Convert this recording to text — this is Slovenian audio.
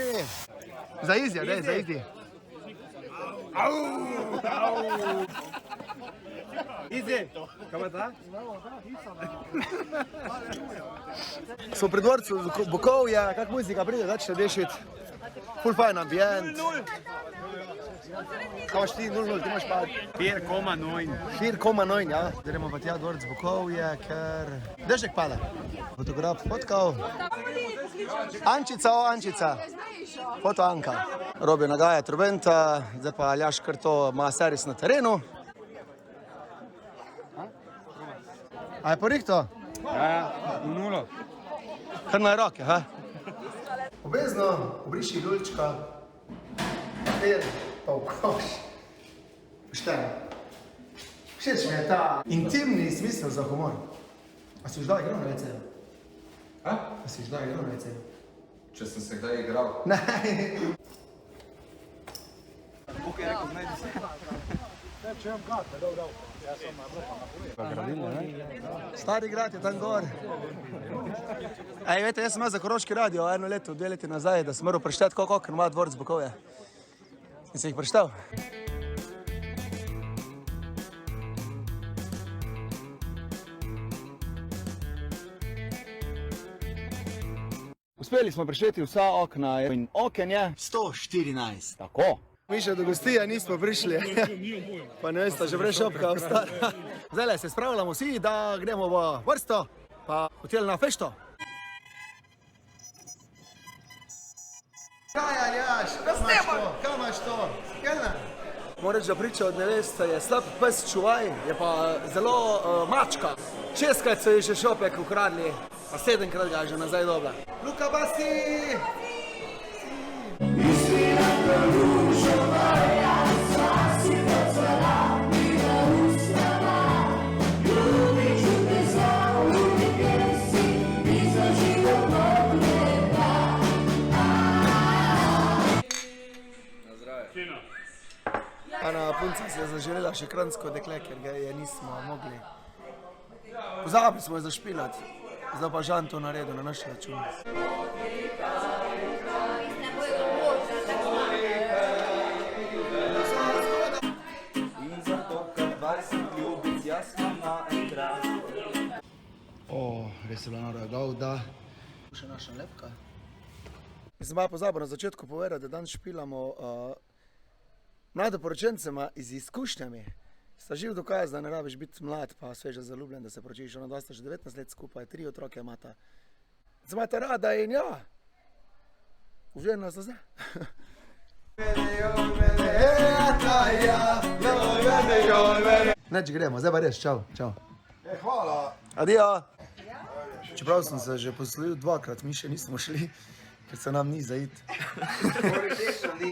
Robi! Za Izija, daj, za Izija. Izi, kaj ta? Smo pri dvorcu Bukovja, kak muzika pride, začne dešiti. Ful fajn ambijent. Kaj imaš ti, 0-0, ti imaš pa... 4,9. 4,9, ja. Gremo pa tja dvorc Bukovje, ker... Dežek pada. Fotograf fotkal. Ančica. Foto Anka. Robi nagaja trubenta, zdaj pa Aljaš kar to ima servis na terenu. A je porihto? Ja, 0. Kar na roke, ha? Obvezno obriši lulčka, papir pa v koš. Pošteno. Všeč mi je ta intimni smisel za humor. A si ždaj igral na WC-ju? A? A si ždaj igral na WC-ju? Če sem se kdaj igral? Ne. Bukaj rekel, znajdi se. Stari grad je tam gor. Ej, vete, jaz sem imel za Koroški radio 1 leto, 2 leti nazaj, da sem moral prešteti koliko ima dvorc Bukovje. In sem jih preštel. Uspeli smo prešteti vsa okna in oken je 114. tako. Mi še do gostija nismo prišli. Pa ne veste, že prej šopka ostala. Zdaj se spravljamo vsi, da gremo v vrsto, pa hotel na fešto. Kaj, Aljaš? Kaj imaš to? Kelner? Moram reči, da priča od neveste je slab pes čuvaj, je pa zelo mačka. 6krat so ji še šopek ukradli, pa 7krat ga je že nazaj dobila. Luka Basi! Ana punca si je zaželela še kranjsko dekle, ker ga je nismo mogli. Pozabili smo je zašpilati, zdaj pa Žan to naredil na naš račun. Res je bila nora gauda. Še naša lepka. Sem pa pozabil na začetku povedati, da danes špilamo mladoporočencema z izkušnjami. Sta živ dokaz, da ne rabiš biti mlad pa sveže zaljubljen, da se poročiš. Ona dva sta že 19 let skupaj, 3 otroke imata. Se imata rada in ja, uželjena sta zdaj. Neč gremo, zdaj pa res, čau. Hvala. Adijo. Čeprav sem se že poslovil 2krat, mi še nismo šli, ker se nam ni za iti.